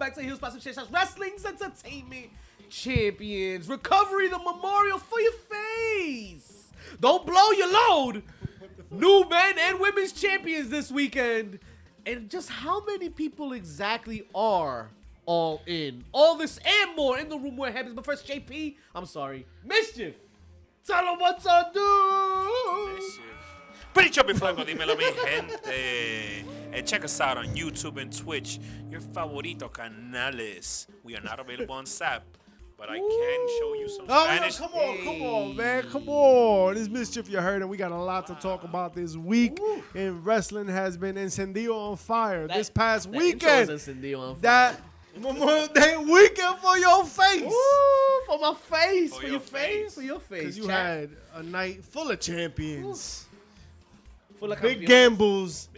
back to the Heels Passive Shit Shots Wrestling's Entertainment Champions. Recovery, the memorial for your face. Don't blow your load. New men and women's champions this weekend. And just how many people exactly are all in? All this and more in the room where it happens. But first, JP, I'm sorry, Mischief. Tell them what to do. Mischief. Pretty chubby flaco, dímelo mi gente. And check us out on YouTube and Twitch, your favorito canales. We are not available on SAP, but I can show you some Spanish. No, come on, man. Come on. This Mischief you heard, and we got a lot to talk about this week. And wrestling has been encendido on fire this past weekend. That Memorial Day weekend for your face. Ooh, for my face. For your face. Because you had a night full of champions. Full of big gambles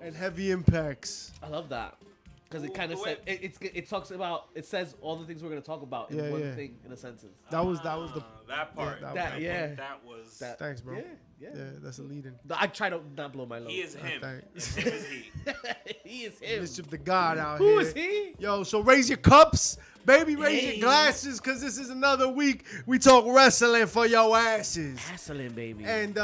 and heavy impacts. I love that. Because it kind of said it talks about, it says all the things we're gonna talk about in one thing in a sentence. That was the that part. That was. Thanks, bro. Yeah, that's a lead-in. I try to not blow my load. He is him. Him is he. He is him. Mischief the God out here. Who is he? Yo, so raise your cups, baby. Raise your glasses, because this is another week we talk wrestling for your asses. Wrestling, baby. And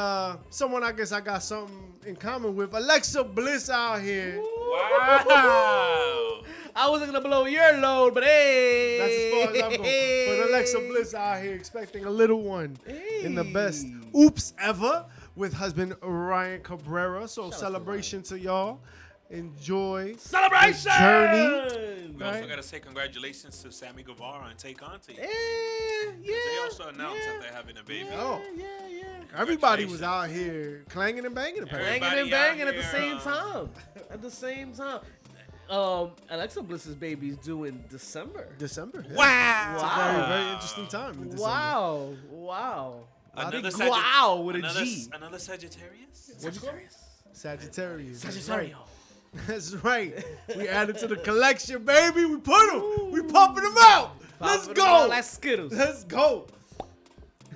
someone I guess I got something in common with, Alexa Bliss out here. Wow. I wasn't going to blow your load, but hey. That's as far as I'm going. But Alexa Bliss out here expecting a little one in the best oops ever with husband Ryan Cabrera. So celebration to y'all. Enjoy celebration the journey. We also got to say congratulations to Sammy Guevara and Tay Conti. Yeah. They also announced that they're having a baby. Yeah. Everybody was out here clanging and banging. Clanging and banging at the same time. At the same time. Alexa Bliss's baby is due in December. December. Yeah. Wow. It's a very, very interesting time in December. Wow. Another wow with a G. Another Sagittarius? Sagittarius. Sagitario. That's right. We added to the collection, baby. We put them. We pumping them out. Let's go. Like Skittles. Let's go.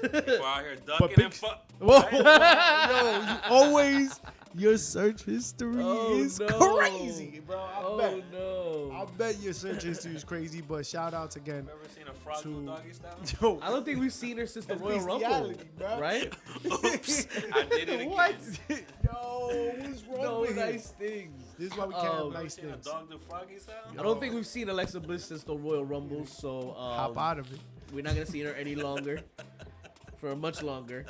People out here ducking and fuck. Whoa. Yo, you always, your search history is crazy, bro. I bet your search history is crazy, but shout outs again. Ever seen a frog do doggy style? I don't think we've seen her since the Royal Rumble, right? Oops, I did it again. What? Yo, what's wrong with nice things. This is why we can't have nice seen things. A dog do froggy style? I don't think we've seen Alexa Bliss since the Royal Rumble, so hop out of it. We're not gonna see her any longer, for much longer,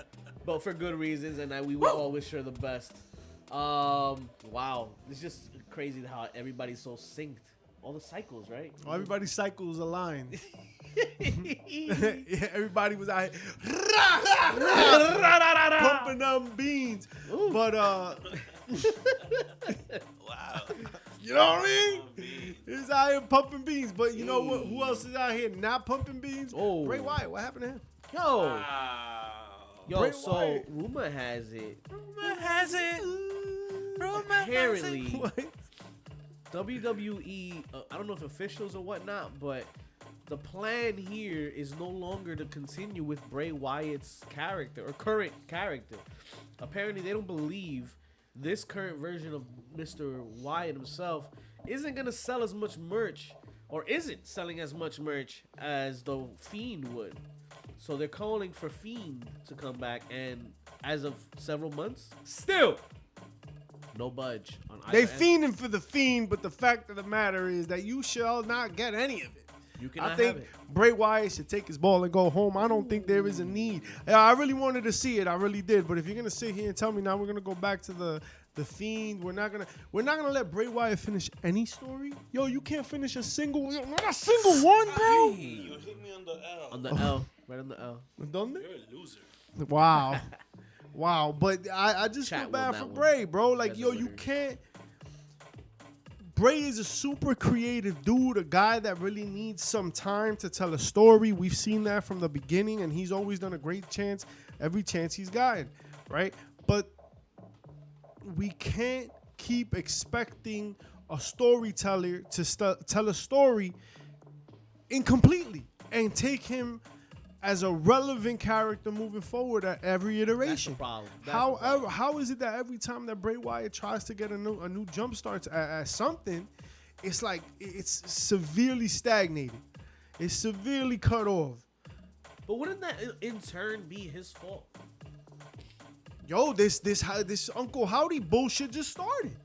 but for good reasons, and we will all wish her the best. Wow, it's just crazy how everybody's so synced. All the cycles, right? Everybody's cycles aligned. Yeah, everybody was out here pumping them beans. Ooh. But wow. You know what I mean? He's out here pumping beans. But you know what? Who else is out here not pumping beans? Oh, Bray Wyatt. What happened to him? Yo, so Wyatt. Rumor has it. Apparently, WWE, I don't know if officials or whatnot, but the plan here is no longer to continue with Bray Wyatt's character or current character. Apparently, they don't believe this current version of Mr. Wyatt himself isn't going to sell as much merch or isn't selling as much merch as the Fiend would. So they're calling for Fiend to come back, and as of several months, still no budge on either They end. fiending for the Fiend, but the fact of the matter is that you shall not get any of it. You cannot I think have it. Bray Wyatt should take his ball and go home. I don't think there is a need. I really wanted to see it. I really did. But if you're gonna sit here and tell me now we're gonna go back to the Fiend, we're not gonna let Bray Wyatt finish any story. Yo, you can't finish a single, not a single one, bro. You hit me on the L. On the L, right on the L. Donde? You're a loser. Wow. Wow. But I just Chat feel bad for one. Bray, bro. Like, That's yo, a you winner. can't. Bray is a super creative dude, a guy that really needs some time to tell a story. We've seen that from the beginning, and he's always done a great chance, every chance he's gotten, right? But we can't keep expecting a storyteller to tell a story incompletely and take him as a relevant character moving forward at every iteration. That's the problem. How is it that every time that Bray Wyatt tries to get a new jump start at something, it's like it's severely stagnated. It's severely cut off. But wouldn't that in turn be his fault? Yo, this Uncle Howdy bullshit just started.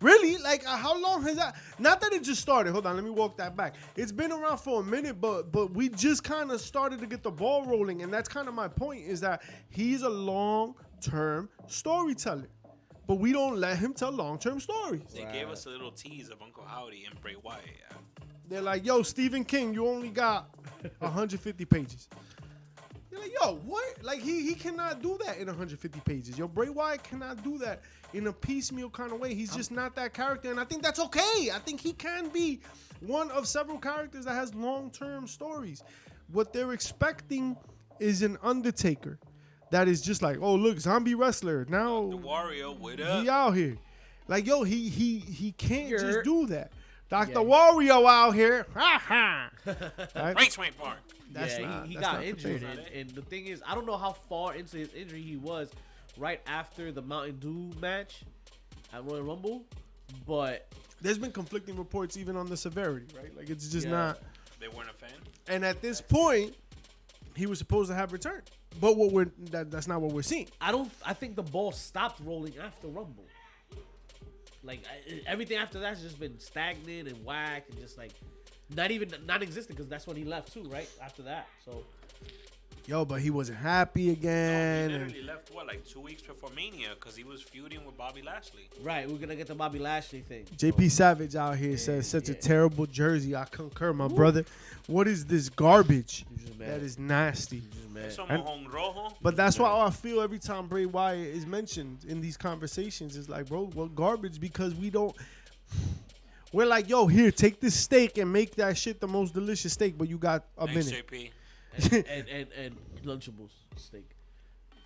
Really? Like, how long has that? Not that it just started. Hold on, let me walk that back. It's been around for a minute, but we just kind of started to get the ball rolling, and that's kind of my point. Is that he's a long-term storyteller, but we don't let him tell long-term stories. They gave us a little tease of Uncle Howdy and Bray Wyatt. They're like, yo, Stephen King, you only got 150 pages. You're like, yo, what? Like, he cannot do that in 150 pages. Yo, Bray Wyatt cannot do that in a piecemeal kind of way. He's just not that character, and I think that's okay. I think he can be one of several characters that has long-term stories. What they're expecting is an Undertaker that is just like, oh, look, zombie wrestler. Now The Warrior, what up? he out here. Like, yo, he can't You're- just do that. Dr. Yeah. Wario out here. Ha ha. Right? Raceway Park. That's yeah, not- he that's got not the injured, thing. and the thing is, I don't know how far into his injury he was right after the Mountain Dew match at Royal Rumble, but There's been conflicting reports even on the severity, right? Like, it's just Yeah. not. They weren't a fan. And at this point, he was supposed to have returned. But that's not what we're seeing. I think the ball stopped rolling after Rumble. Like everything after that's just been stagnant and whack and just like not existent because that's when he left too, right? After that, so Yo, but he wasn't happy He again. literally left, like 2 weeks before Mania because he was feuding with Bobby Lashley. right, we're gonna get the Bobby Lashley thing. JP Savage out here says such a yeah. terrible jersey. I concur, my brother. What is this garbage? He's just mad. That is nasty. He's just mad. Eso And- mojón rojo. But that's why I feel every time Bray Wyatt is mentioned in these conversations is like, bro, what garbage? Because we're like, yo, here, take this steak and make that shit the most delicious steak, but you got a Thanks, minute. JP. and Lunchables steak.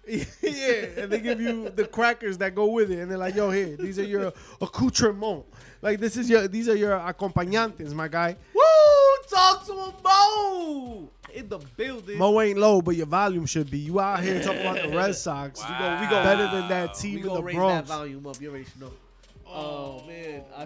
Yeah, and they give you the crackers that go with it, and they're like, yo, here, these are your accoutrements. Like, these are your acompañantes, my guy. Woo! Talk to him, Mo! In the building. Mo ain't low, but your volume should be. You out here talking about the Red Sox. Wow. We go better than that we team in gonna the raise Bronx. that volume up. You already know. Oh man, I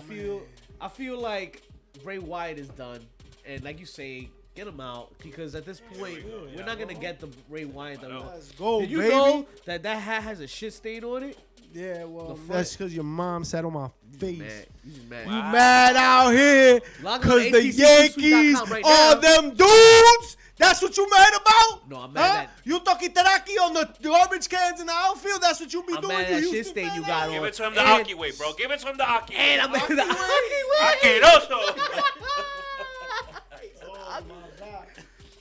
feel like Bray Wyatt is done, and like you say, get him out because at this point we're not gonna get the Bray Wyatt that we want. Let's go, Did you baby. know that hat has a shit stain on it? Yeah, well, The front. that's because your mom sat on my face. Man, you just mad. You mad out here Log on because to the Yankees HBCSuite.com right are now. them dudes? That's what you mad about? No, I'm mad at- You talkie-teraki on the garbage cans in the outfield? That's what you be I'm doing? mad at You that shit Houston stain fan you out got here? Give on. it to him the And- hockey way, bro. Give it to him the hockey way. And I'm mad at the Asqueroso.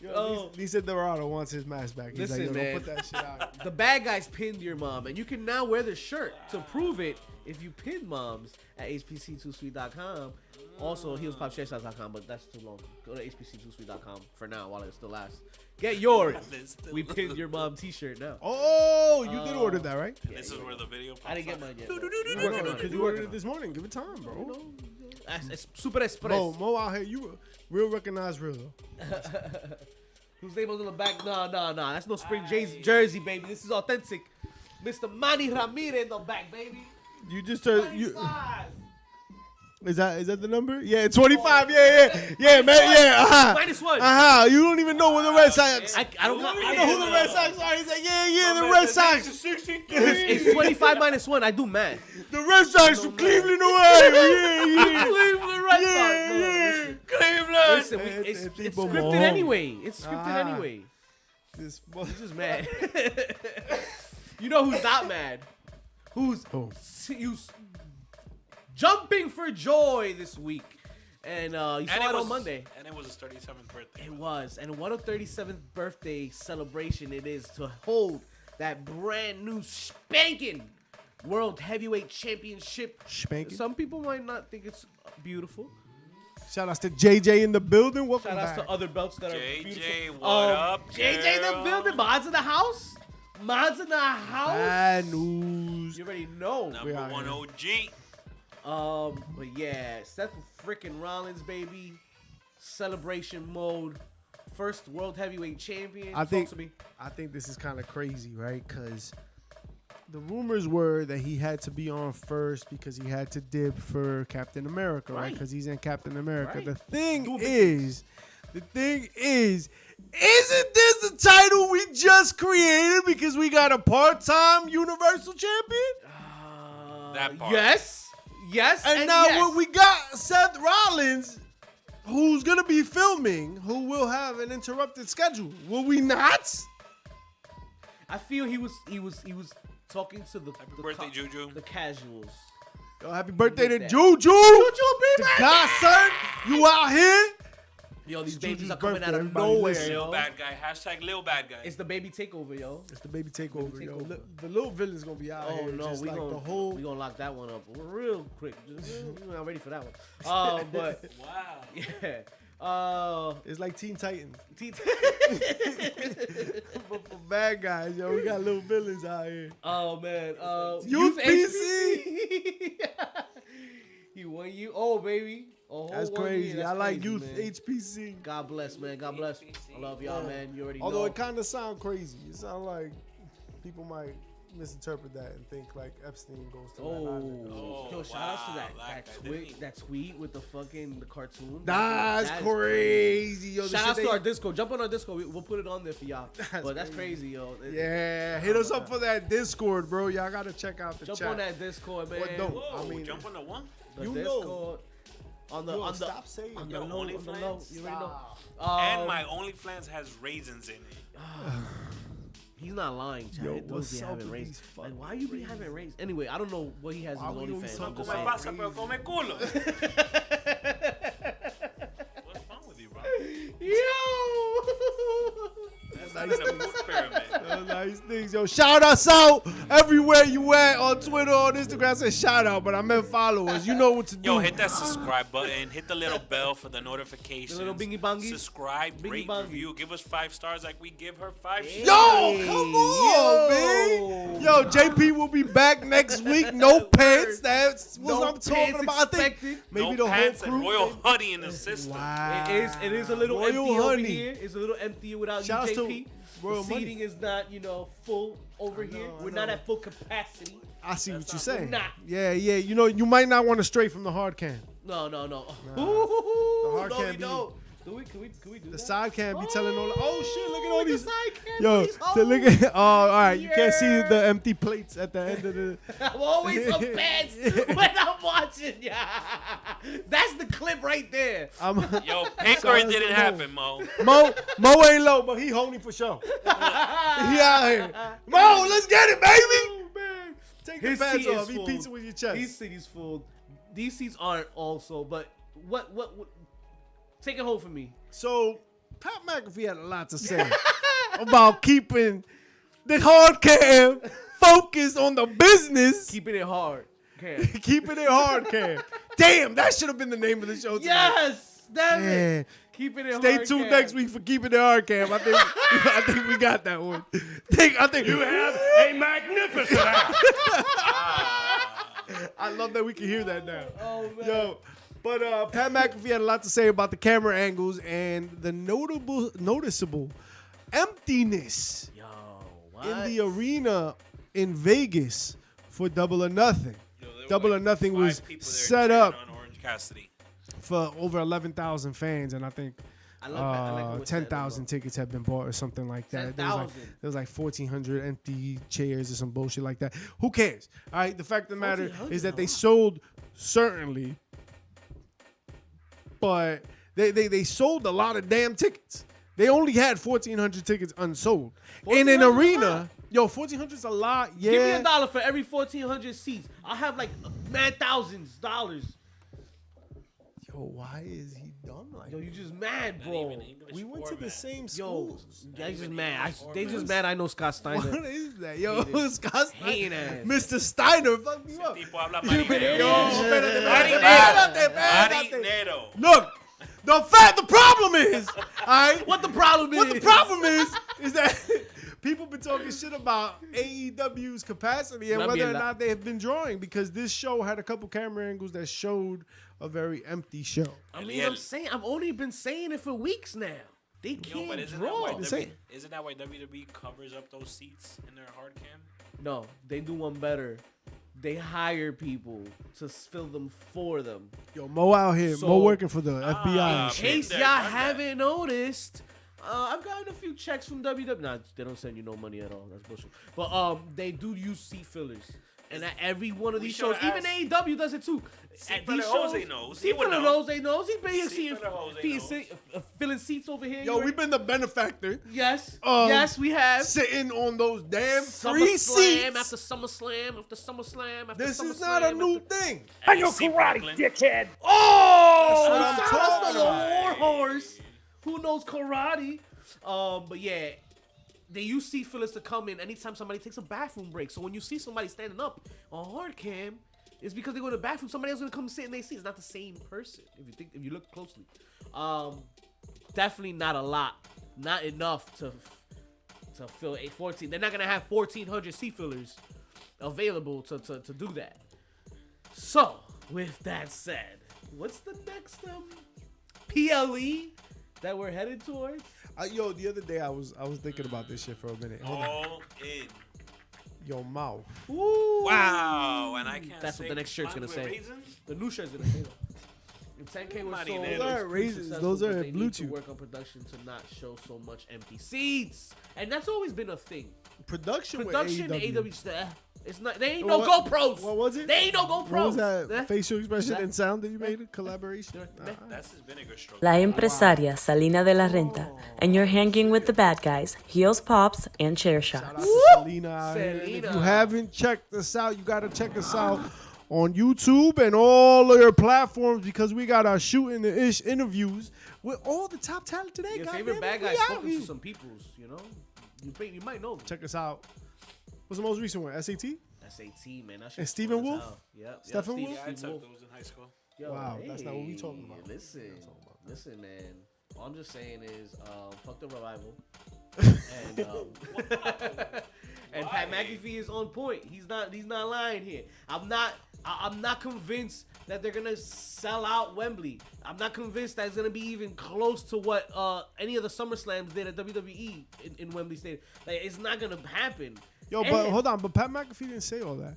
Yo, Lisa Dorado wants his mask back. He's Listen, like, yo, man. don't put that shit out. The bad guys pinned your mom, and you can now wear the shirt to prove it if you pin moms at hpc2sweet.com. Also, heelspopshirtshots.com, but that's too long. Go to hpc2sweet.com for now while it still lasts. Get yours. We pinned your mom t-shirt now. Oh, you did order that, right? This is where the video pops I didn't get up. mine yet. We're working on it. Because you ordered it this morning. Give it time, bro. It's super express. Mo out here, you real recognized real, though. Whose name was on the back? No. That's no spring jersey, baby. This is authentic. Mr. Manny Ramirez in the back, baby. You just turned... 25. Is that the number? Yeah, 25. Yeah, man. Yeah. -1. You don't even know where the Red Sox. I don't know. I know who the Red Sox are. He's like, the Red Sox. It's 25 -1. I do math. The Red Sox from Cleveland, Ohio. Yeah. Cleveland Red Sox. No, Cleveland. listen, it's Tipo scripted mojón. anyway. It's scripted Ah. anyway. This He's just mad. You know who's not mad? Who's jumping for joy this week? And you saw it on Monday. And it was his 37th birthday. It was. And what a 37th birthday celebration it is to hold that brand new spanking World Heavyweight Championship. Spanking. Some people might not think it's beautiful. Shout outs to JJ in the building. Welcome Shout outs back. to other belts that are JJ, beautiful. what up, JJ in the girl? building. Mods in the house. Mods in the house. Bad news. You already know. Number are one here. OG. But yeah, Seth freaking Rollins, baby. Celebration mode. First World Heavyweight Champion. I think Talk to me. this is kind of crazy, right? Because the rumors were that he had to be on first because he had to dib for Captain America, right? Because he's in Captain America. Right. The thing is, isn't this the title we just created because we got a part-time Universal Champion? That part. Yes. And now when we got Seth Rollins, who's gonna be filming, who will have an interrupted schedule, will we not? I feel he was talking to the birthday, Juju. the casuals. Yo, happy birthday to That. Juju! Juju, To Godson, you out here? Yo, these Juju's babies are coming birthday, out of everybody nowhere, listen. Lil yo. bad guy. Hashtag Lil bad guy. It's the baby takeover, yo. It's the baby takeover, yo. takeover. The little villain's gonna be out Oh here. no, just we like gonna the whole. we gonna lock that one up real quick. We're not ready for that one. But Wow. yeah. It's like Teen Titans. T- But for bad guys, yo, we got little villains out here. Oh man. Youth HPC. He won you. Oh baby. A whole That's 1 year. crazy. That's I like crazy, Youth man. HPC. God bless, man. God bless. I love y'all, man. You already Although know. it kind of sound crazy. It sound like people might misinterpret that and think like Epstein goes to that island. Oh, Yo, shout outs to wow, that that guy didn't that tweet with the cartoon. That's crazy. Yo, the Shout shit outs they- to our Discord. Jump on our Discord. We'll put it on there for y'all. But that's crazy, yo. Yeah, hit us up for that Discord, bro. Y'all gotta check out the Jump chat. on that Discord, man. What don't? Whoa, I mean, jump on the one. The You know. Discord. On the Yo, on the stop saying on it. the Yo, low, on the OnlyFans? low. You already know. And my OnlyFans has raisins in it. He's not lying, Chad. Yo, It does what's be up having with raisins. these Like, fucking why you be having raisins? Anyway, I don't know what he has in Why his we always OnlyFans. talk I'm just Come about saying. pasa, pero come culo. What's wrong with you, bro? Yo! That's not in a food pyramid. Nice things, yo. Shout us out everywhere you at on Twitter, on Instagram. I said shout out, but I meant followers. You know what to do. Yo, hit that subscribe button. Hit the little bell for the notifications. The little bingy bongies? Subscribe, Bingy rate, bongy. review. Give us 5 stars like we give her 5 stars. Yo, come on, man. Yo, JP will be back next week. No pants. That's what No I'm talking pants about. I think expected. maybe no the pants whole and crew. royal honey in the system. Wow. It is a little Royal empty over honey. here. It's a little empty without Shouts you, to JP. Royal The seating is not, full over here. I We're not know. at full capacity. I see what you're not- saying. Nah. Yeah. You know, you might not want to stray from the hard can. No. The Ooh, hard no, can't we be- don't. Can we do The that? side can't be telling all. Oh shit! Look at all the these. side can't Yo, be- so look at. Oh, all right. You can't see Yeah. the empty plates at the end of the. I'm always up pants when I'm watching. Yeah, that's the clip right there. Yo, Pinkering didn't happen, Mo. Mo ain't low, but he homie for sure. He out here. Mo, let's get it, baby. Oh, man. Take His the pants seat off. is Eat full. pizza with your chest. These seats full. These seats aren't also, but what? Take it home for me. So, Pat McAfee had a lot to say about keeping the hard cam focused on the business. Keeping it hard. Okay. Keeping it hard cam. Damn, that should have been the name of the show tonight. Yes, damn Yeah. it. Keeping it Stay hard. tuned Cam. next week for Keeping It Hard Cam. I think we got that one. I think you have a magnificent ass. I love that we can hear that now. Oh man. Yo, but Pat McAfee had a lot to say about the camera angles and the noticeable emptiness Yo, what? in the arena in Vegas for Double or Nothing. Yo, there were Double or like Nothing 5 was people there set cheering up on Orange Cassidy. for over 11,000 fans, and I think I like what 10,000 tickets have been bought or something like that. There 10,000. was like 1,400 empty chairs or some bullshit like that. Who cares? All right, the fact of the matter 1,400 is that a they lot. sold, certainly, but they sold a lot of damn tickets. They only had 1,400 tickets unsold. In an 1,400 is a arena, lot. yo, 1,400 is a lot, yeah. Give me $1 for every 1,400 seats. I'll have like mad thousands dollars. Yo, why is he dumb like Yo, that? you just mad, bro. We went to the same Yo, schools. they just mad. They just mad. I know Scott Steiner. What is that? Yo, Hated. Scott Hating Steiner. ass. Mr. Steiner, fuck me up. Tipo habla Yo, marinero. espérate. Marinero. Look, the problem is, all right? What the problem is? What the problem is that people been talking shit about AEW's capacity and Not whether being or la- not they have been drawing because this show had a couple camera angles that showed a very empty show. I mean, I've only been saying it for weeks now. They Yo, can't but isn't draw. that Say it. isn't that why WWE covers up those seats in their hard cam? No, they do one better. They hire people to fill them for them. Yo, Mo out here. So- Mo working for the FBI. In and shit. case Been y'all there, done that. haven't noticed, I've gotten a few checks from WWE. Nah, they don't send you no money at all. That's bullshit. But they do use seat fillers. And at every one of We these shows, should've even asked- AEW does it too. Seat At these filler shows, Jose knows. He Seat would filler know. Jose knows. He's been here Seat seeing, filler Jose seeing, knows. filling seats over here. Yo, we've been the benefactor. Yes. Um, Yes, we have. Sitting on those damn free SummerSlam seats. after SummerSlam after SummerSlam after This SummerSlam. is not a new after- thing. I know karate, dickhead. Oh, That's what I'm shout out to the talking Warhorse. Who knows karate? But yeah, they use seat fillers to come in anytime somebody takes a bathroom break. So when you see somebody standing up on hard cam, it's because they go to the bathroom. Somebody else is gonna come sit in their seat. It's not the same person. If you look closely, definitely not a lot, not enough to fill 14. They're not gonna have 1,400 seat fillers available to do that. So with that said, what's the next PLE that we're headed towards? Yo, the other day I was thinking about this shit for a minute. Hold on. All in. Yo, mouth. Ooh. Wow, and I can't That's what say the next shirt's gonna mine say. with raisins? The new shirt's gonna say that. If 10K was sold, Those it's aren't pretty raisins, successful, those but are they need to Bluetooth. work on production to not show so much empty seats, and that's always been a thing. Production Production, with AEW. AEW, it's not. They ain't no What- GoPros. What was it? They ain't no GoPros. What was that Eh? facial expression That- and sound that you made? A collaboration? Eh? That's his vinegar stroke. La empresaria Salina de la Renta, and you're hanging with the bad guys, Heels Pops, and Chair Shout out Shots. to Selena out here. And if Selena. you haven't checked us out, you got to check us out on YouTube and all of your platforms because we got our shooting the ish interviews with all the top talent today. Your God favorite damn bad it, we guy out spoken here. to some peoples, you know. You might know them. Check us out. What's the most recent one? SAT? SAT, man. That shit And Stephen fun as Wolf? hell. Yep. Stephen Steve- Wolf? Yeah, I Steve took Wolf. those in high school. Yo, Wow, that's not what we talking about. Listen, Not talking about that. listen, man. All I'm just saying is, fuck the revival. And and Pat Why? McAfee is on point. He's not lying here. I'm not convinced that they're gonna sell out Wembley. I'm not convinced that it's gonna be even close to what any of the SummerSlams did at WWE in Wembley Stadium. Like, it's not gonna happen. Yo, but And- hold on. But Pat McAfee didn't say all that.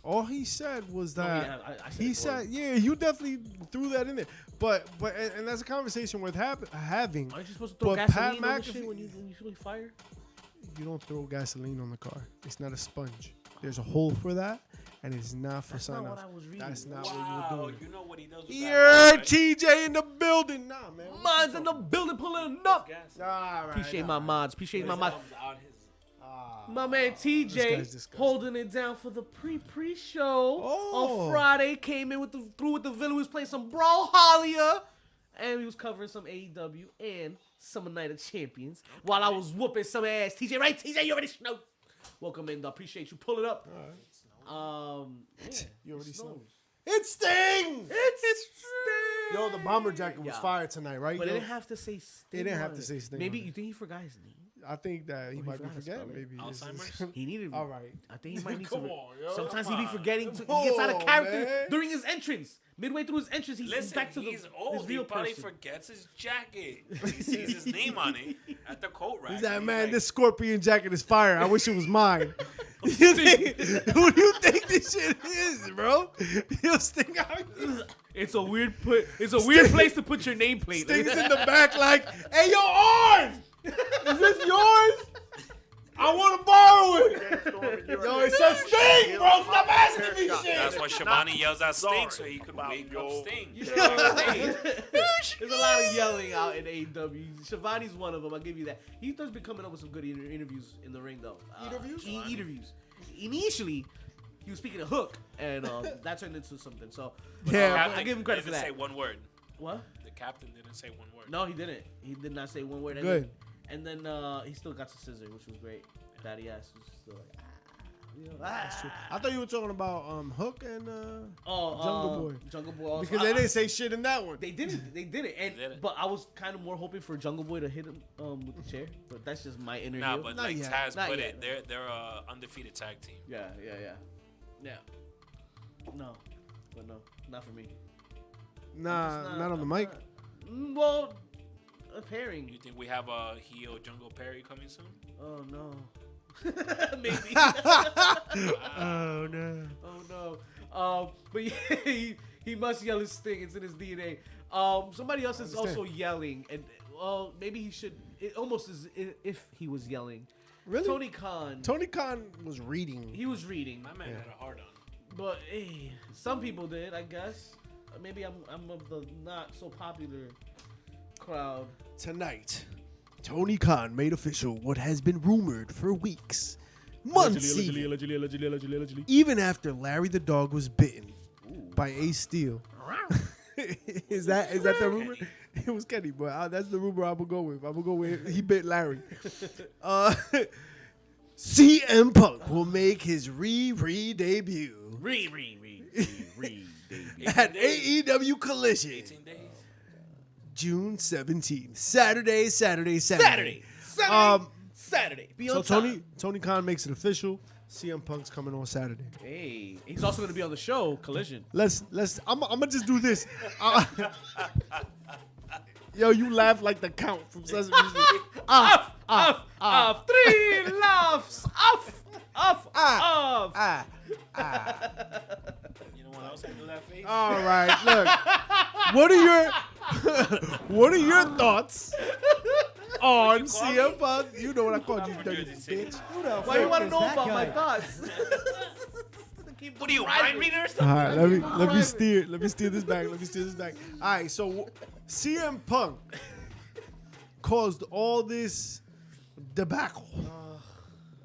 All he said was No, that yeah, I said he it for said, him. yeah, you definitely threw that in there. But and that's a conversation worth having. Aren't you supposed to throw But gasoline Pat on the shit McAfee- when you really fire? You don't throw gasoline on the car. It's not a sponge. There's a hole for that, and it's not for That's something not what else. I was reading. That's not Wow, what you were doing. you know what he does with Yeah, that, right? TJ in the building. Nah, man. Mods in the building pulling up. Gas. All right, Appreciate all my right. mods. Appreciate my His mods. thumbs out his- My man This TJ guy's disgusting. holding it down for the pre-show Oh. on Friday. Came in through with the villain. Was playing some Brawlhalla, and he was covering some AEW and some Night of Champions while I was whooping some ass. TJ, right? TJ, you already know. Welcome in. Appreciate you pulling up. Yeah, You already it snowed. snows. It's Sting. It's Yo, the bomber jacket was Yeah. fire tonight, right? But it Yo? didn't have to say Sting. It didn't have on to it. say Sting Maybe on it. you think he forgot his name? I think that he he might be forgot to spell forgetting. it. Maybe Alzheimer's? He needed. All right. I think he might need Come to. on, yo. Sometimes Come he be on. forgetting. He Come gets out of on, character man. during his entrance. Midway through his entrance, he's Listen, back to he's his old. real He probably person. forgets his jacket. He sees his name on it at the coat rack. He's that and man. like, This scorpion jacket is fire. I wish it was mine. You think- Who do you think this shit is, bro? He'll Sting out. It's a weird It's a weird place to put your nameplate. Sting's in the back like, hey, yo, arm! Is this yours? I want to borrow it. Yo, it says Sting, bro. Stop asking me shit. That's why Shivani yells at Sting so he could wake up Sting. You know Yeah. what I'm saying? There's a lot of yelling out in AEW. Shivani's one of them. I'll give you that. He does be coming up with some good interviews in the ring, though. Interviews? Interviews. Initially, he was speaking a hook, and that turned into something. So, Yeah, I give him credit for didn't that. say one word. What? The captain didn't say one word. No, he didn't. He did not say one word. And Good. Then, and then he still got the scissor, which was great. Daddy ass was still like, you know, I thought you were talking about Hook and Jungle Boy. Jungle Boy. Also. because they didn't say shit in that one. They didn't. They didn't. And They didn't. but I was kind of more hoping for Jungle Boy to hit him with the chair. But that's just my inner Nah, heel. but Not like yet. Taz Not put yet. it, they're a undefeated tag team. Yeah. No, but no, not for me. Nah, It's not on the I'm mic. not- Well, a pairing. You think we have a heel Jungle Perry coming soon? Oh no. Maybe. Oh no. Oh no. But yeah, he must yell his thing. It's in his DNA. Somebody else is also yelling, and maybe he should. It almost is if he was yelling. Really? Tony Khan was reading. He was reading. My man had a hard on. But hey, some people did, I guess. Maybe I'm of the not so popular crowd. Tonight, Tony Khan made official what has been rumored for weeks, months, Allegedly. even after Larry the dog was bitten by Ace Steel. is that the rumor? It was Kenny, but that's the rumor I'm gonna go with. I'm gonna go with he bit Larry. CM Punk will make his debut at AEW Collision 18 days. June 17th. Saturday. Saturday. Be So on time. Tony Khan makes it official. CM Punk's coming on Saturday. Hey, he's also gonna be on the show Collision. I'm gonna just do this. Yo, you laugh like the Count from Sesame Street. Off. 3 laughs. Off. You know what else can do that face? All right, look. What are your thoughts on CM Punk? You know what I called you, dirty bitch. Why you want to know about my thoughts? What are you, mind reader or All something? right, let me steer this back. All right, so CM Punk caused all this debacle,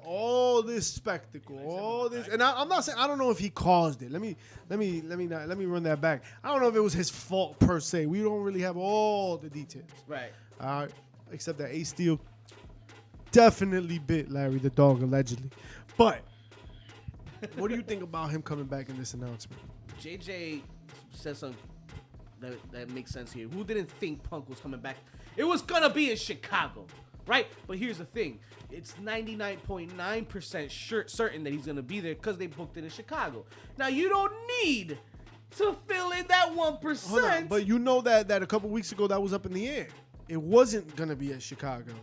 all this spectacle, all this, and I'm not saying I don't know if he caused it. Let me run that back. I don't know if it was his fault per se. We don't really have all the details. Right. All right, except that Ace Steel definitely bit Larry the dog allegedly, but. What do you think about him coming back in this announcement? JJ said something that makes sense here. Who didn't think Punk was coming back? It was gonna be in Chicago, right? But here's the thing: it's 99.9% certain that he's gonna be there because they booked it in Chicago. Now you don't need to fill in that 1%. Hold on, but you know that a couple weeks ago that was up in the air. It wasn't gonna be at Chicago.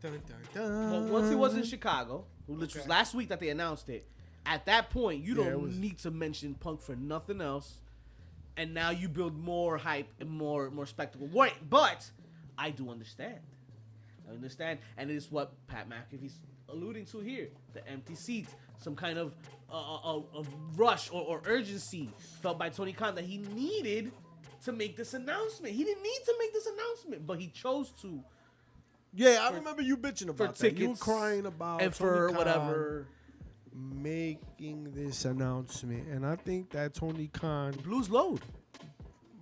Dun, dun, dun. But once it was in Chicago, which was last week that they announced it. At that point, you don't need to mention Punk for nothing else, and now you build more hype and more spectacle. Right, but I do understand. And it is what Pat McAfee's alluding to here: the empty seats, some kind of rush or urgency felt by Tony Khan that he needed to make this announcement. He didn't need to make this announcement, but he chose to. Yeah, I remember you bitching about that. Tickets You were crying about and Tony for Khan whatever. making this announcement, and I think that Tony Khan Blues load.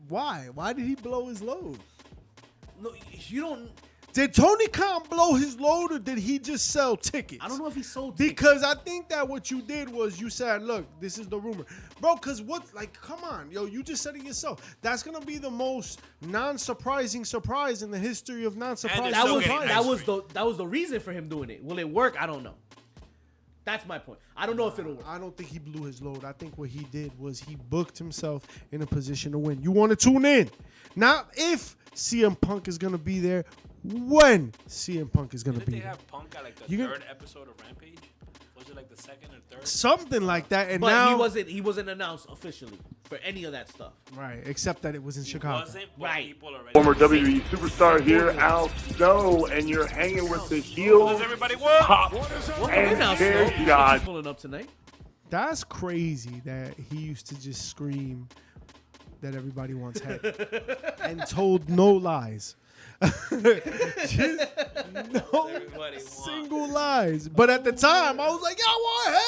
Why did he blow his load? No, you don't. Did Tony Khan blow his load, or did he just sell tickets? I don't know if he sold tickets. Because I think that what you did was you said, look, this is the rumor. Bro, because come on, yo, you just said it yourself. That's going to be the most non-surprising surprise in the history of non-surprising And they're still surprises. getting that was the reason for him doing it. Will it work? I don't know. That's my point. I don't know if it'll work. I don't think he blew his load. I think what he did was he booked himself in a position to win. You want to tune in. Not if CM Punk is going to be there, when CM Punk is going to Didn't be they there. have Punk at like the You can- third episode of Rampage? Was it like the second or third? Something like that. And But now, he wasn't announced officially for any of that stuff. right, except that it was in Chicago. Wasn't, but Right. people already Former WWE superstar here, Al Snow, and you're hanging with the Does heels, everybody want? Pop, Well, and now, Chair Snow, Shot. pulling up tonight. That's crazy that he used to just scream that everybody wants head and told no lies. Just no Everybody single lies. But at the time, I was like, "Y'all want head,"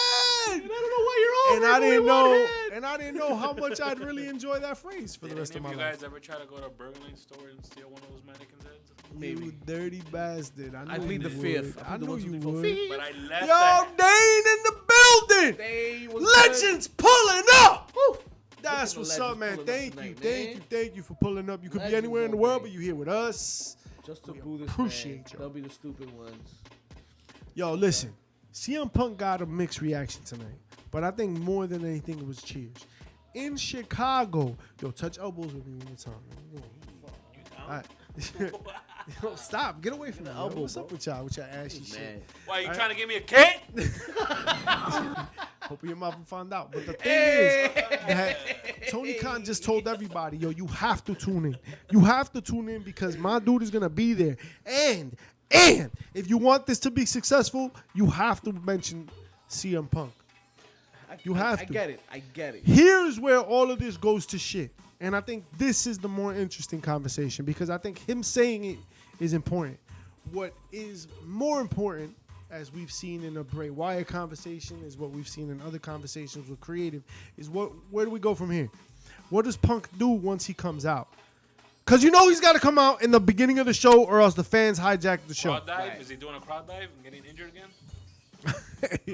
I don't know why you're and over. I but didn't we want know, head. and I didn't know how much I'd really enjoy that phrase for the Did rest any of of my you life. guys ever try to go to a Burger King store and steal one of those mannequins' heads? Maybe. You dirty bastard. I I knew plead you the would. fifth. I plead the knew one, two, you three, four, would. fifth. But I left Yo, that. Dane in the building. They was Legends pulling up. Woo. That's Look at what's the up, man. Legends pulling Thank up you, tonight, thank you for pulling up. You could be Legends anywhere in the all world, day. but you here with us. Just to We boo this appreciate man. you. They'll be the stupid ones. Yo, listen. CM Punk got a mixed reaction tonight, but I think more than anything it was cheers. In Chicago, yo, touch elbows with me one more time. Man. All right. Yo, stop. Get away from me. elbow, What's up bro. with y'all? With your ashy shit. Man. Why, you trying to give me a kick? Hope your mother found out. But the thing is that Tony Khan just told everybody, yo, you have to tune in. You have to tune in because my dude is going to be there. And if you want this to be successful, you have to mention CM Punk. You have I to. I get it. Here's where all of this goes to shit. And I think this is the more interesting conversation because I think him saying it is important. What is more important, as we've seen in a Bray Wyatt conversation, is what we've seen in other conversations with creative, is where do we go from here? What does Punk do once he comes out? Because you know he's got to come out in the beginning of the show or else the fans hijack the show. Crowd dive? Right. Is he doing a crowd dive and getting injured again?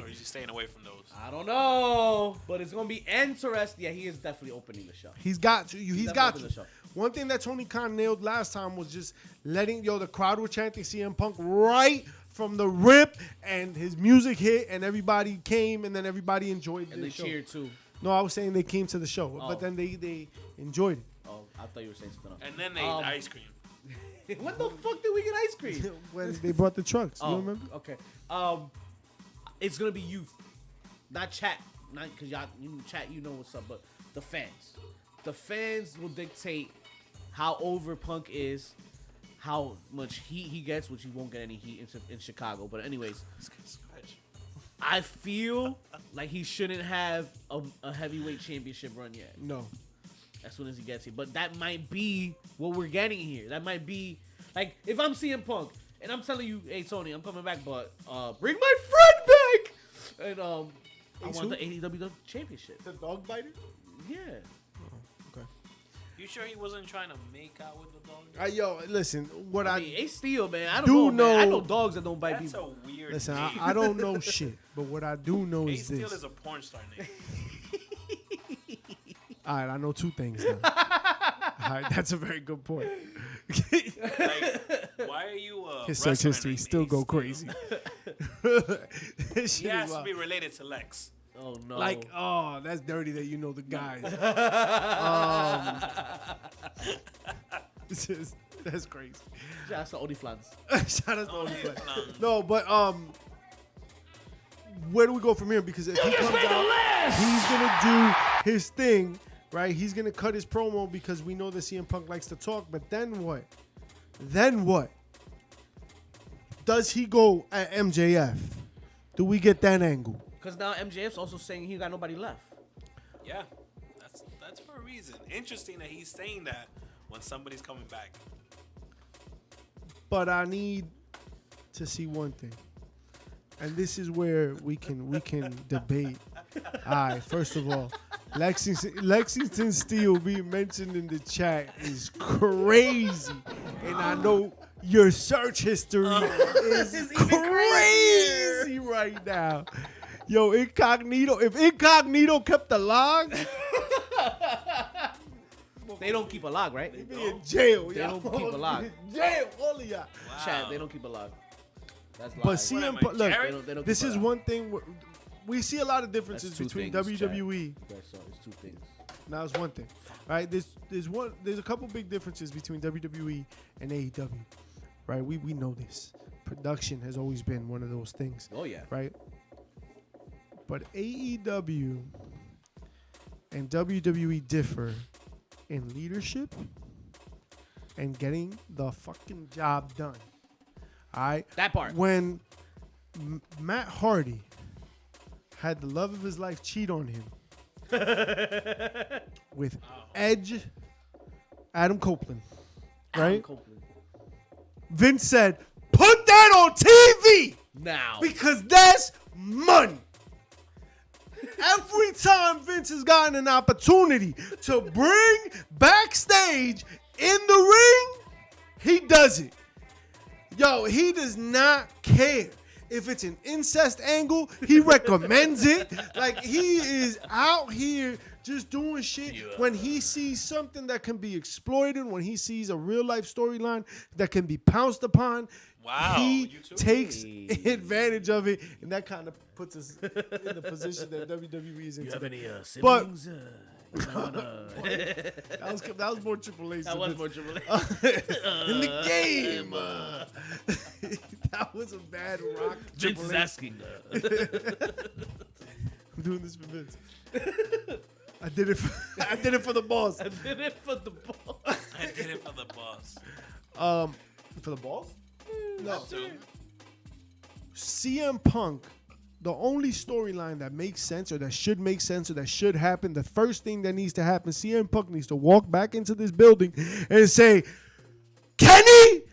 Or is he staying away from those? I don't know, but it's gonna be interesting. Yeah, he is definitely opening the show. He's got to. He's got definitely to. the show. One thing that Tony Khan nailed last time was just letting, the crowd were chanting CM Punk right from the rip, and his music hit, and everybody came, and then everybody enjoyed And the they show. cheered too. No, I was saying they came to the show, Oh. but then they enjoyed Oh, I thought you were saying something else. And then they ate ice cream. When the fuck did we get ice cream? it when they brought the trucks. You Oh, remember? okay. It's gonna be youth, not chat, not because y'all, chat, you know what's up, but the fans. The fans will dictate how over Punk is, how much heat he gets, which he won't get any heat in Chicago. But anyways, I feel like he shouldn't have a heavyweight championship run yet. No. As soon as he gets here, but that might be what we're getting here. That might be like if I'm CM Punk and I'm telling you, hey Tony, I'm coming back, but bring my friend back, and I want the AEW championship. The dog biter? Yeah, Okay. You sure he wasn't trying to make out with the dog? Yo, listen, what I I mean, Ace Steel, man. I don't do know, man. I know- know dogs that don't bite That's people. a weird listen, name. I don't know shit, but what I do know Ace is Steel this. is a porn star name. All right, I know two things now. All right, that's a very good point. Like, why are you His search wrestler history named still Ace go Steel? crazy. This He shit has is to wild. be related to Lex. Oh no! Like, oh, that's dirty that you know the guys. That's crazy. that's the Odiflans. Shout out to Oh, Only yeah, Flex. No, but where do we go from here? Because if he comes out, he's gonna do his thing, right? He's gonna cut his promo because we know that CM Punk likes to talk. But then what? Then what? Does he go at MJF? Do we get that angle? Because now MJF's also saying he got nobody left. Yeah, that's for a reason. Interesting that he's saying that when somebody's coming back. But I need to see one thing, and this is where we can debate. All right, first of all, Lexington Steel being mentioned in the chat is crazy, and I know your search history is crazy right now. Yo, Incognito, if Incognito kept the log, They don't keep a log, right? he'd be in jail. They y'all. don't keep a log. In jail, all of y'all. Chat, they don't keep a log. That's But lies. What am CM I, Punk, look, Jared? They don't this keep a is log. one thing. We see a lot of differences That's two between things, Chad. WWE. That's so it's two things. Now it's one thing, right? There's a couple big differences between WWE and AEW, right? We know this. Production has always been one of those things, Oh yeah. right? But AEW and WWE differ in leadership and getting the fucking job done. All right? That part. When Matt Hardy had the love of his life cheat on him with Edge, Adam Copeland, right? Copeland. Vince said, put that on TV Now. because that's money. Every time Vince has gotten an opportunity to bring backstage in the ring, he does it. Yo, he does not care. If it's an incest angle, he recommends it. Like, he is out here just doing shit. When he sees something that can be exploited, when he sees a real life storyline that can be pounced upon, Wow, he you too? takes advantage of it. And that kind of puts us in the position that WWE is in You have today. any But siblings? That was more Triple H. That was more Triple H. In the game. That was a bad rock. Vince Triple is H. asking. I'm doing this for Vince. I did it for the boss. I did it for the ball. I did it for the boss. For the boss? No. So, CM Punk, the only storyline that makes sense or that should make sense or that should happen, the first thing that needs to happen, CM Punk needs to walk back into this building and say, Kenny,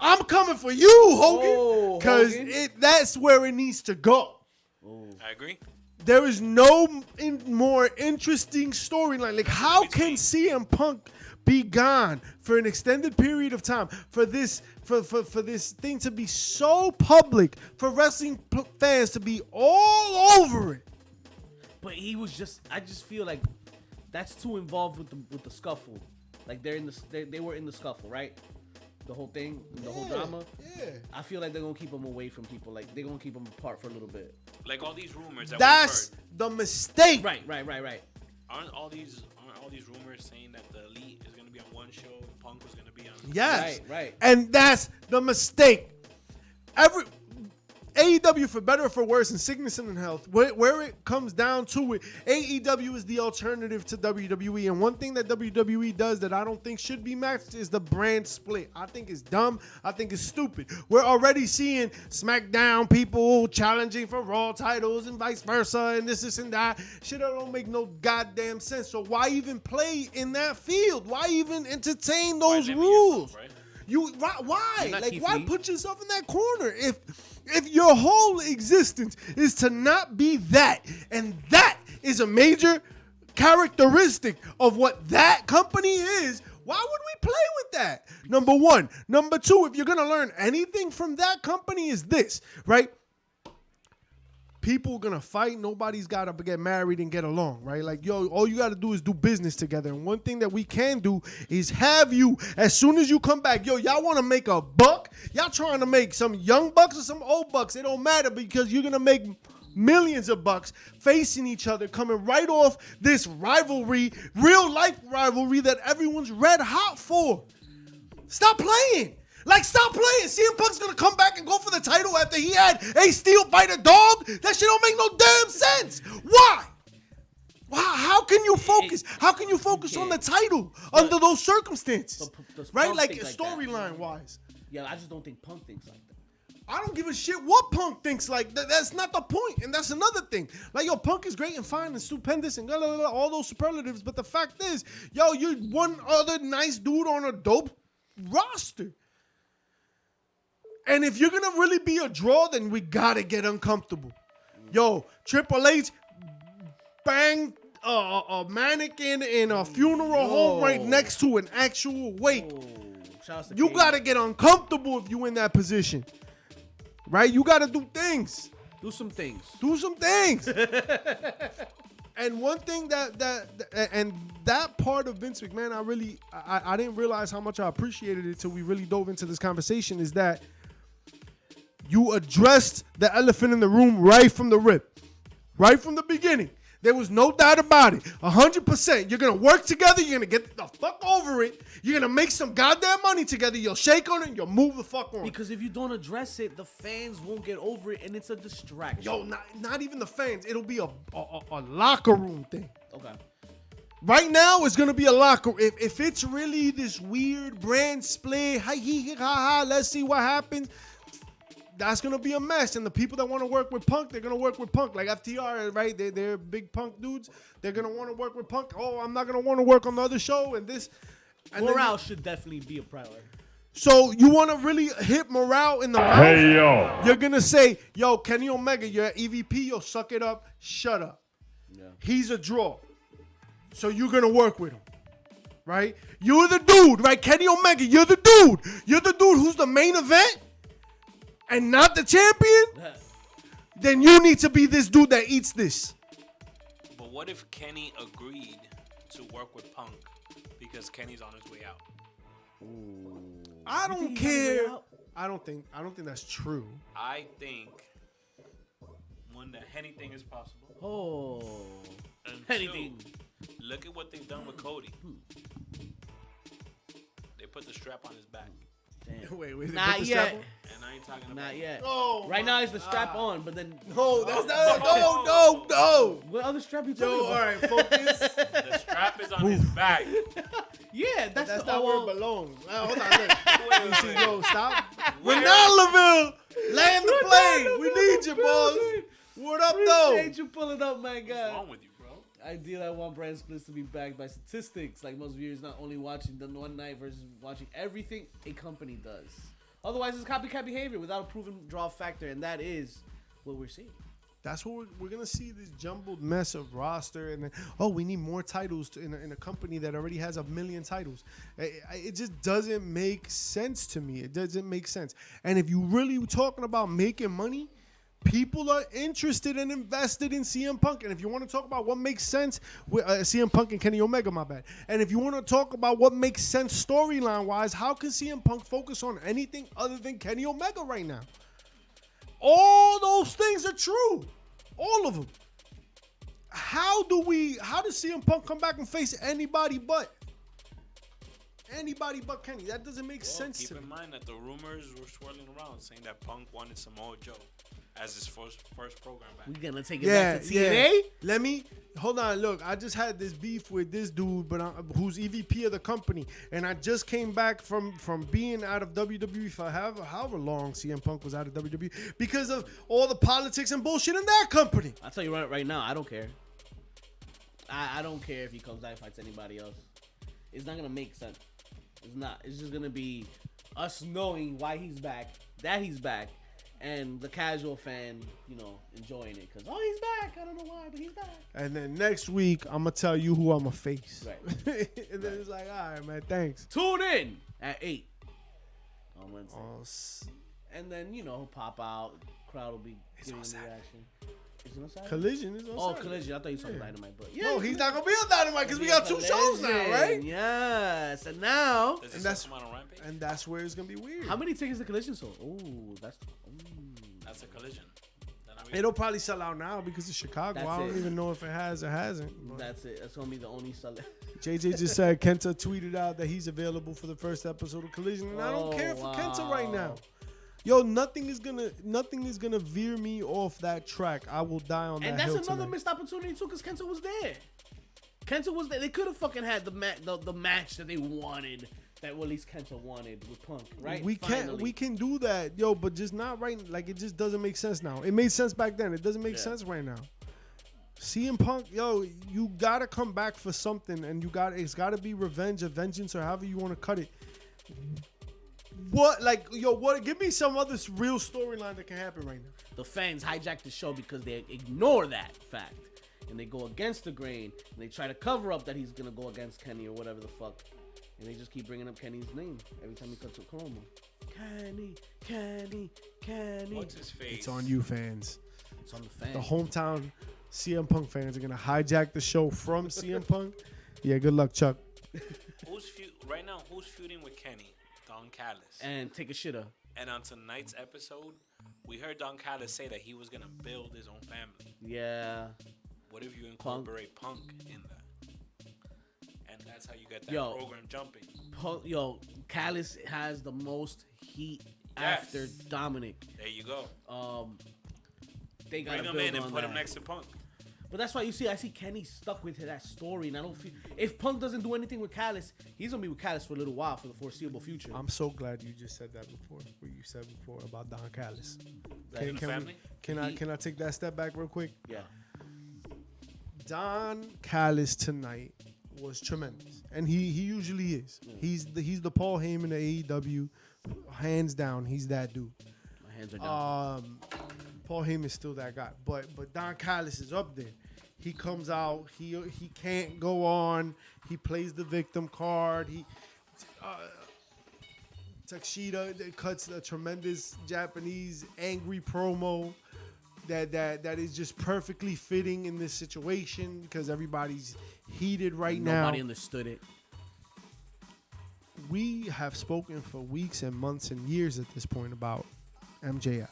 I'm coming for you, Hogan. Because that's where it needs to go. I agree. There is no more interesting storyline. Like, how can CM Punk be gone for an extended period of time, for this thing to be so public, for wrestling fans to be all over it? But he was I just feel like that's too involved with the scuffle. Like they were in the scuffle, right? The whole thing, the whole drama. Yeah. I feel like they're gonna keep him away from people. Like they're gonna keep him apart for a little bit. Like all these rumors that That's we've heard. the mistake. Right. Aren't all these rumors saying that the Elite is gonna be on one show, Punk was gonna be on? Yes. Right. And that's the mistake. AEW, for better or for worse, in sickness and in health, where it comes down to it, AEW is the alternative to WWE. And one thing that WWE does that I don't think should be matched is the brand split. I think it's dumb. I think it's stupid. We're already seeing SmackDown people challenging for Raw titles and vice versa and this and that. Shit that don't make no goddamn sense. So why even play in that field? Why even entertain those rules? Why? Like, why put yourself in that corner if your whole existence is to not be that, and that is a major characteristic of what that company is? Why would we play with that? Number one. Number two, if you're gonna learn anything from that company, is this, right? People are gonna fight. Nobody's gotta get married and get along, right? Like, yo, all you gotta do is do business together. And one thing that we can do is have you, as soon as you come back, yo, y'all wanna make a buck? Y'all trying to make some young bucks or some old bucks? It don't matter, because you're gonna make millions of bucks facing each other, coming right off this rivalry, real life rivalry that everyone's red hot for. Stop playing. Like, stop playing. CM Punk's gonna come back and go for the title after he had a steel bite a dog? That shit don't make no damn sense. Why? How can you focus? How can you focus on the title under those circumstances? Right? Like, storyline wise. Yeah, I just don't think Punk thinks like that. I don't give a shit what Punk thinks like that. That's not the point. And that's another thing. Like, yo, Punk is great and fine and stupendous and all those superlatives. But the fact is, yo, you're one other nice dude on a dope roster. And if you're going to really be a draw, then we got to get uncomfortable. Yo, Triple H banged a mannequin in a funeral home right next to an actual wake. You got to get uncomfortable if you in that position. Right? You got to do things. Do some things. And one thing that part of Vince McMahon, I didn't realize how much I appreciated it till we really dove into this conversation, is that you addressed the elephant in the room right from the rip, right from the beginning. There was no doubt about it. 100%. You're going to work together. You're going to get the fuck over it. You're going to make some goddamn money together. You'll shake on it and you'll move the fuck on. Because if you don't address it, the fans won't get over it, and it's a distraction. Yo, not even the fans. It'll be a locker room thing. Okay. Right now, it's going to be a locker. If it's really this weird brand split, let's see what happens. That's going to be a mess. And the people that want to work with Punk, they're going to work with Punk. Like FTR, right? They're big Punk dudes. They're going to want to work with Punk. Oh, I'm not going to want to work on the other show and this. And morale should definitely be a priority. So you want to really hit morale in the mouth? Hey, yo. You're going to say, yo, Kenny Omega, you're EVP. Yo, suck it up. Shut up. Yeah. He's a draw. So you're going to work with him. Right? You're the dude, right? Kenny Omega, you're the dude. You're the dude who's the main event. And not the champion, then you need to be this dude that eats this. But what if Kenny agreed to work with Punk because Kenny's on his way out? Ooh. I don't care. I don't think that's true. I think one, that anything is possible. Oh, And anything. Look at what they've done with Cody. They put the strap on his back. Damn. Wait, they Not put the strap yet. on? And I ain't talking about Not yet. Oh, Right now it's the strap on, but then No, that's not. No. what other strap you talking Yo, about? all right, focus. The strap is on his back. Yeah, that's That's the not where it well, belongs. Hold on, look. You see, wait. yo, stop. Where- Renalville, land the plane. We need you, boys. What up, though? Appreciate you pulling up, man, What's God. wrong with you, bro? Ideally, I want brand splits to be backed by statistics, like most viewers not only watching the one night versus watching everything a company does. Otherwise, it's copycat behavior without a proven draw factor, and that is what we're seeing. That's what we're gonna see, this jumbled mess of roster, and then we need more titles in a company that already has 1 million titles. It just doesn't make sense to me. It doesn't make sense. And if you really talking about making money, people are interested and invested in CM Punk. And if you want to talk about what makes sense with CM Punk and Kenny Omega, my bad. And if you want to talk about what makes sense storyline wise, how can CM Punk focus on anything other than Kenny Omega right now? All those things are true. All of them. How does CM Punk come back and face anybody but Kenny? That doesn't make sense to Keep me. in mind that the rumors were swirling around saying that Punk wanted Samoa Joe as his first program back. We gonna take it back to TNA? Let me hold on. Look, I just had this beef with this dude, but who's EVP of the company, and I just came back from being out of WWE for however long CM Punk was out of WWE because of all the politics and bullshit in that company. I'll tell you right now, I don't care. I don't care if he comes back and fights anybody else. It's not gonna make sense. It's not. It's just gonna be us knowing why he's back, that he's back, and the casual fan, enjoying it because he's back. I don't know why, but he's back. And then next week, I'm gonna tell you who I'm gonna face. Right. And then it's like, all right, man, thanks. Tune in at 8 on Wednesday, Oh, and then pop out. Crowd will be giving on the Saturday. reaction. Is it on Saturday? Collision is on Oh, Saturday. Collision. I thought you were talking Yeah. Dynamite, but yeah. No, he's not gonna be on Dynamite because we got 2 shows now, Collision, right? Yes, and now. Does And this that's- come out on Rampage? And that's where it's gonna be weird. How many tickets the Collision sold? Oh, that's. That's a collision. Then It'll probably sell out now because it's Chicago. That's I don't it. even know if it has or hasn't. But That's it. That's gonna be the only seller. JJ just said Kenta tweeted out that he's available for the first episode of Collision, and I don't care for Kenta right now. Yo, nothing is gonna veer me off that track. I will die on And that that's hill another tonight. missed opportunity too, because Kenta was there. Kenta was there. They could have fucking had the match that they wanted. That at least Kenta wanted with Punk, right? We Finally. can do that, yo, but just not right. Like it just doesn't make sense now. It made sense back then. It doesn't make sense right now. CM Punk, yo, you gotta come back for something, and it's gotta be revenge or vengeance or however you want to cut it. What? Give me some other real storyline that can happen right now. The fans hijack the show because they ignore that fact. And they go against the grain. And they try to cover up that he's going to go against Kenny or whatever the fuck. And they just keep bringing up Kenny's name every time he cuts a promo. Kenny. What's his face? It's on you, fans. It's on the fans. The hometown CM Punk fans are gonna hijack the show from CM Punk. Yeah, good luck, Chuck. Right now, who's feuding with Kenny? Don Callis. And take a shitter. And on tonight's episode, we heard Don Callis say that he was gonna build his own family. Yeah. What if you incorporate Punk in that? And that's how you get that Yo. program jumping. Callis has the most heat Yes. after Dominic. There you go. They got Bring him in and put him next to Punk. But that's why I see Kenny stuck with that story, and I don't feel if Punk doesn't do anything with Callis, he's gonna be with Callis for a little while for the foreseeable future. I'm so glad you just said that before. What you said before about Don Callis. In the family? Can I take that step back real quick? Yeah. Don Callis tonight was tremendous, and he usually is. He's the Paul Heyman of AEW, hands down. He's that dude. My hands are down. Paul Heyman's still that guy, but Don Callis is up there. He comes out. He can't go on. He plays the victim card. Takeshita cuts a tremendous Japanese angry promo that is just perfectly fitting in this situation because everybody's heated right now. Nobody understood it. We have spoken for weeks and months and years at this point about MJF.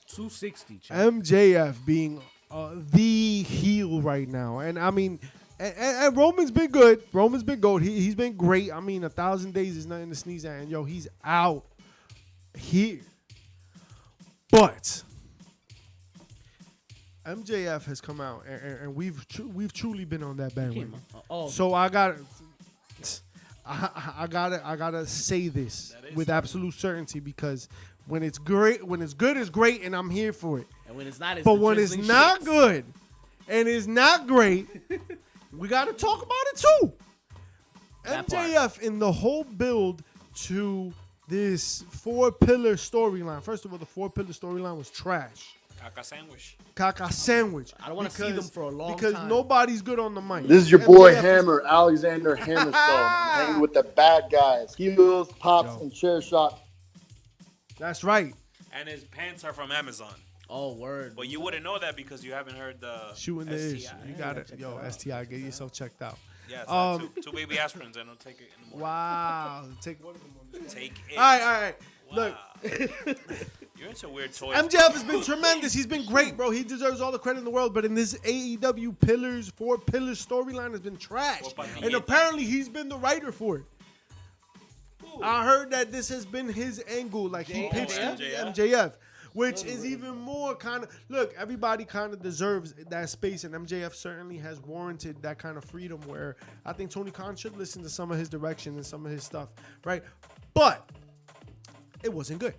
260. Chuck. MJF being the heel right now. And I mean, And Roman's been good. Roman's been good. He's been great. I mean, 1,000 days is nothing to sneeze at. And, yo, he's out here. But MJF has come out, and we've truly been on that bandwagon. So I gotta say this with absolute certainty, because when it's great, when it's good, it's great, and I'm here for it. And when it's not, it's but when it's not good and it's not great, we gotta talk about it too. MJF in the whole build to this 4-pillar storyline. First of all, the 4-pillar storyline was trash. Caca sandwich. I don't want to see them for a long time. Because nobody's good on the mic. This is your boy Hammer, Alexander Hammerstone. I'm hanging with the bad guys. Heels, Pops, and Chair Shot. That's right. And his pants are from Amazon. Oh, word. But you wouldn't know that because you haven't heard the shooting the STI. ish. You got it. Yo, STI, get yourself checked out. Yeah, two baby aspirins and I'll take it in the morning. Wow. Take one of them. Take it. All right. Wow. Look. You're into weird toys. MJF has been tremendous. He's been great, bro. He deserves all the credit in the world. But in this AEW 4-pillar storyline has been trash. And apparently he's been the writer for it. Ooh. I heard that this has been his angle. Like he pitched it to MJF. Which is even more kind of, look, everybody kind of deserves that space, and MJF certainly has warranted that kind of freedom where I think Tony Khan should listen to some of his direction and some of his stuff, right? But it wasn't good.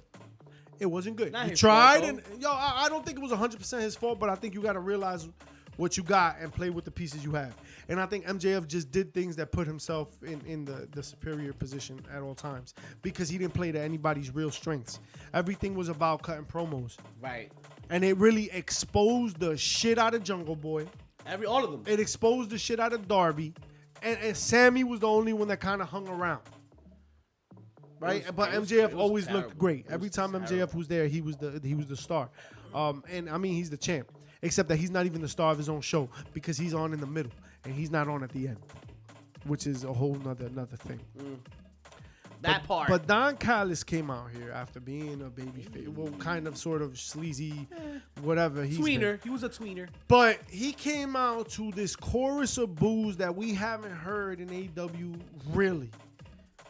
It wasn't good. He tried, and I don't think it was 100% his fault, but I think you got to realize what you got and play with the pieces you have. And I think MJF just did things that put himself in the superior position at all times because he didn't play to anybody's real strengths. Everything was about cutting promos. Right. And it really exposed the shit out of Jungle Boy. All of them. It exposed the shit out of Darby. And Sammy was the only one that kind of hung around. Right? But MJF always looked great. Every time MJF was there, he was the star. And I mean, he's the champ. Except that he's not even the star of his own show because he's on in the middle and he's not on at the end, which is a whole another thing. That part. But Don Callis came out here after being a babyface, well, kind of, sort of sleazy, whatever. Tweener. He was a tweener. But he came out to this chorus of boos that we haven't heard in AEW really.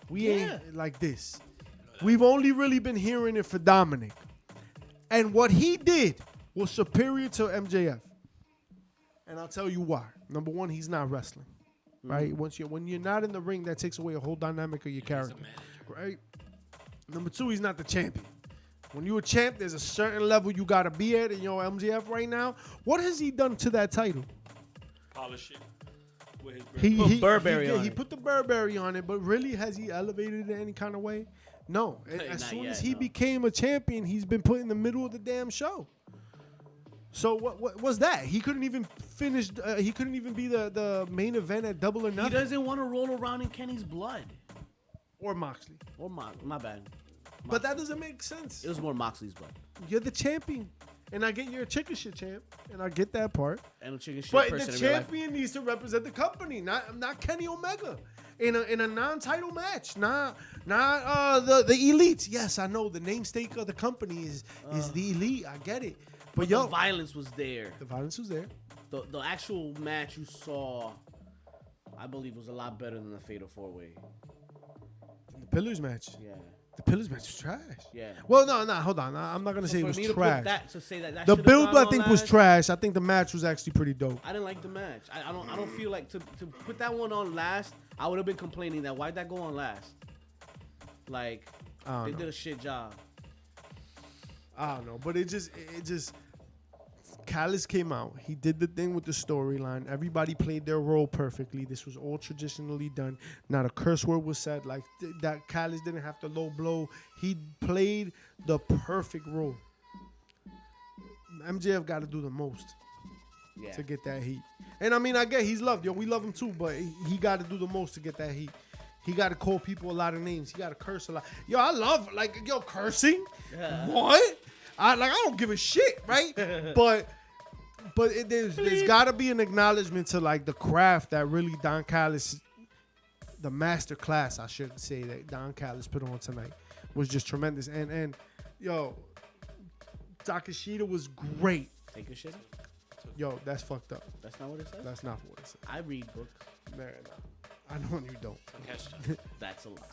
We ain't like this. We've only really been hearing it for Dominic. And what he did was superior to MJF. And I'll tell you why. Number one, he's not wrestling. Right? When you're not in the ring, that takes away a whole dynamic of your character. Right? Number two, he's not the champion. When you're a champ, there's a certain level you gotta be at. And MJF right now, what has he done to that title? Polish it with his He put the Burberry on it, but really, has he elevated it in any kind of way? No. As soon as he became a champion, he's been put in the middle of the damn show. So what was that? He couldn't even finish. He couldn't even be the main event at Double or Nothing. He doesn't want to roll around in Kenny's blood. Or Moxley. Or my bad. But that doesn't make sense. It was more Moxley's blood. You're the champion. And I get you're a chicken shit champ. And I get that part. And a chicken shit but person the champion needs to represent the company, not Kenny Omega. In a non-title match. Not the elite. Yes, I know the namesake of the company is the elite. I get it. But the violence was there. The violence was there. The actual match you saw, I believe, was a lot better than the Fatal 4-Way. The Pillars match. Yeah. The Pillars match was trash. Yeah. Well, no, hold on. I'm not gonna say it was trash. The build, build, I think, was trash. I think the match was actually pretty dope. I didn't like the match. I don't feel like to put that one on last. I would have been complaining that why'd that go on last? Like they did a shit job. I don't know, but it just Callis came out. He did the thing with the storyline. Everybody played their role perfectly. This was all traditionally done. Not a curse word was said. Like that Callis didn't have to low blow. He played the perfect role. MJF got to do the most to get that heat. And I mean, I get he's loved. We love him too, but he got to do the most to get that heat. He got to call people a lot of names. He got to curse a lot. I love cursing. Yeah. What? I don't give a shit, right? but there's got to be an acknowledgement to like the craft that really Don Callis, the master class, I should say, that Don Callis put on tonight was just tremendous. And Takeshita was great. Take a shit. Yo, that's fucked up. That's not what it says. That's not what it says. I read books. Nah. I know you don't. Takeshita. That's a lot.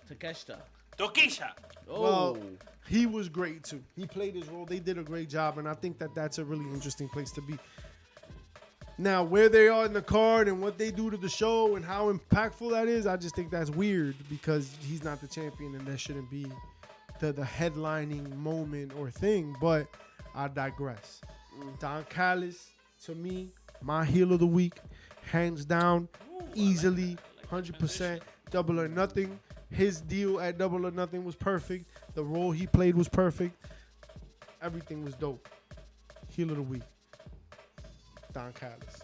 Takeshita. Tokisha. Oh. Well, he was great too. He played his role. They did a great job, and I think that that's a really interesting place to be. Now, where they are in the card and what they do to the show and how impactful that is, I just think that's weird because he's not the champion and that shouldn't be the headlining moment or thing. But I digress. Don Callis, to me, my heel of the week, hands down, easily, 100%, Double or Nothing. His deal at Double or Nothing was perfect. The role he played was perfect. Everything was dope. Heel of the week, Don Callis.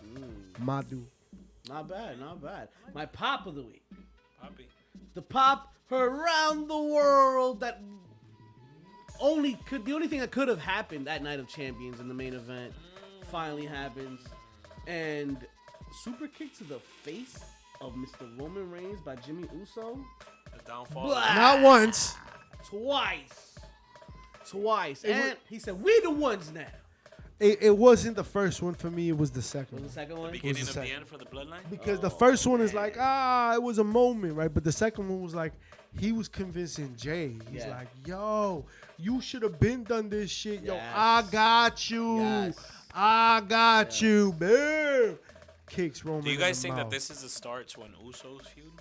My dude. Not bad, not bad. My pop of the week. Poppy. The pop around the world that the only thing that could have happened that Night of Champions in the main event finally happens. And super kick to the face of Mr. Roman Reigns by Jimmy Uso. The downfall. Blah. Not once. Twice. And he said, "We the ones now." It wasn't the first one for me. It was the second Was one. the second one? Beginning the of the second. end for the bloodline. Because the first one is like, it was a moment, right? But the second one was like, he was convincing Jay. He's Yeah. like, yo, you should have been done this shit. Yo, Yes. I got you. Yes. I got you, man. Kicks Roman. Do you in guys the think mouth. that this is the start to an Usos feud?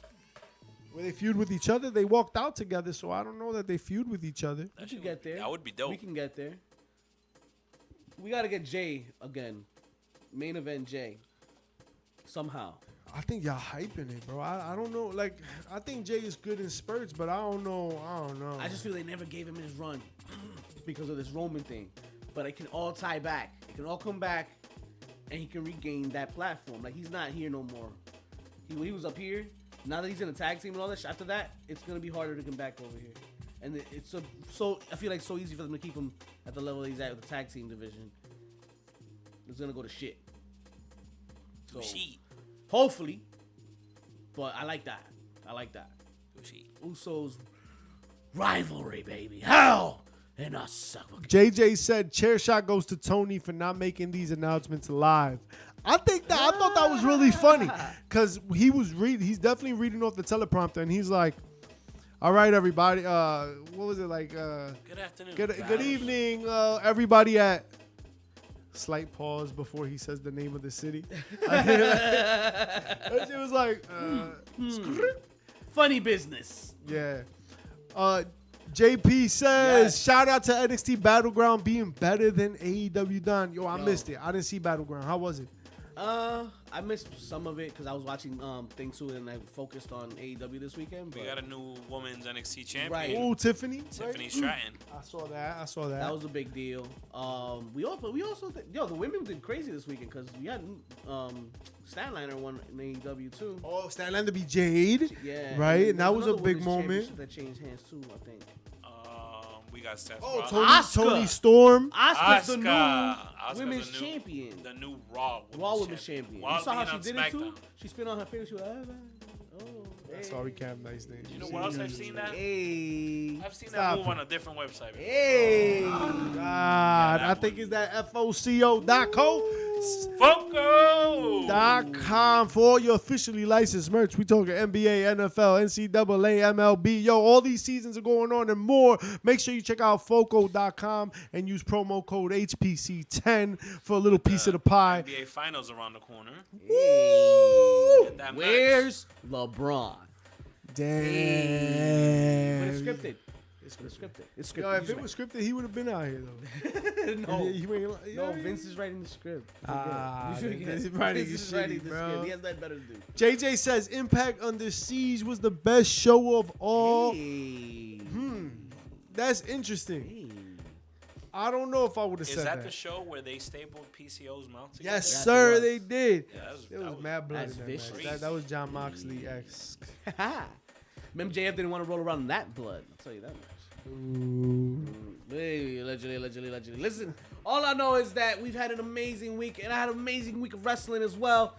Where they feud with each other? They walked out together, so I don't know that they feud with each other. We can get there. That would be dope. We can get there. We gotta get Jay again. Main event Jay. Somehow. I think y'all hyping it, bro. I don't know. Like, I think Jay is good in spurts, but I don't know. I just feel they never gave him his run because of this Roman thing. But it can all tie back. It can all come back, and he can regain that platform. Like, he's not here no more. He was up here. Now that he's in a tag team and all that, after that, it's gonna be harder to come back over here. And it's so I feel like it's so easy for them to keep him at the level he's at with the tag team division. It's gonna go to shit. So hopefully, but I like that. Usos rivalry, baby. Hell in a sucker. JJ said chair shot goes to Tony for not making these announcements live. I thought that was really funny because he's definitely reading off the teleprompter and he's like, all right, everybody. What was it like? Good afternoon. Good evening, everybody. At slight pause before he says the name of the city. It was like, Funny business. yeah. JP says, Yes. shout out to NXT Battleground being better than AEW done. Yo, I missed it. I didn't see Battleground. How was it? I missed some of it because I was watching things too, and I focused on AEW this weekend. We But got a new women's NXT champion. Right. Oh, Tiffany. Tiffany right? Stratton. I saw that. that was a big deal. We also the women did crazy this weekend because we had Statlander won in AEW too. Oh, Statlander be Jade. Yeah, Right, and that there's was a another big women's moment. championship that changed hands too. I think. We got Seth Oh, Rollins. Tony Storm. Asuka's the new Asuka's women's the new- champion. The new Raw Women's champion. While You saw how being she on did it too? SmackDown. She spin on her face. She was like, That's hey. all we can. Nice name. You know where else I've seen that? Hey. I've seen Stop that move on a different website. before. Hey. God, I think it's that FOCO.co. Foco! .com for all your officially licensed merch. We talking NBA, NFL, NCAA, MLB. Yo, all these seasons are going on and more. Make sure you check out Foco.com and use promo code HPC10 for a little piece of the pie. NBA Finals around the corner. Hey. Get that Where's LeBron? Damn. But it's scripted. It's scripted. It's scripted. Yo, if He's it was scripted, he would have been out here though. no, He ain't- no, Vince is writing the script. Ah, You forget. Vince is writing Vince his is writing shitty, the bro. script. He has nothing better to do. JJ says Impact Under Siege was the best show of all. Hey. That's interesting. Hey. I don't know if I would have Is said that that. the show where they stapled PCO's mouth together? Yes, Yes, sir, it was. they did. Yeah, There was mad blood that's in that vicious. match. That was John Moxley X. MJF didn't want to roll around in that blood. I'll tell you that much. Hey, allegedly. Listen, all I know is that we've had an amazing week, and I had an amazing week of wrestling as well.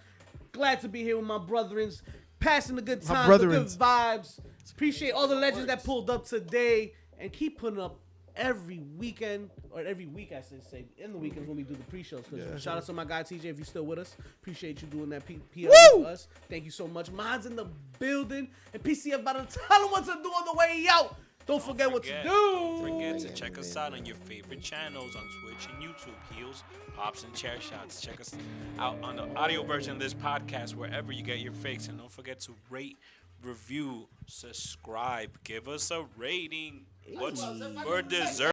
Glad to be here with my brethrens, passing the good time, the good brethrens. vibes. Appreciate all the legends that pulled up today, and keep putting up every weekend, or every week I should say, in the weekends when we do the pre-shows. Shout out to my guy TJ if you're still with us. Appreciate you doing that PR for us. Thank you so much. Mods in the building, and PCF about to tell them what to do on the way out. Don't forget what to do. Don't forget to check us out on your favorite channels on Twitch and YouTube. Heels, Pops, and Chair Shots. Check us out on the audio version of this podcast wherever you get your fix. And don't forget to rate, review, subscribe. Give us a rating. What's for dessert?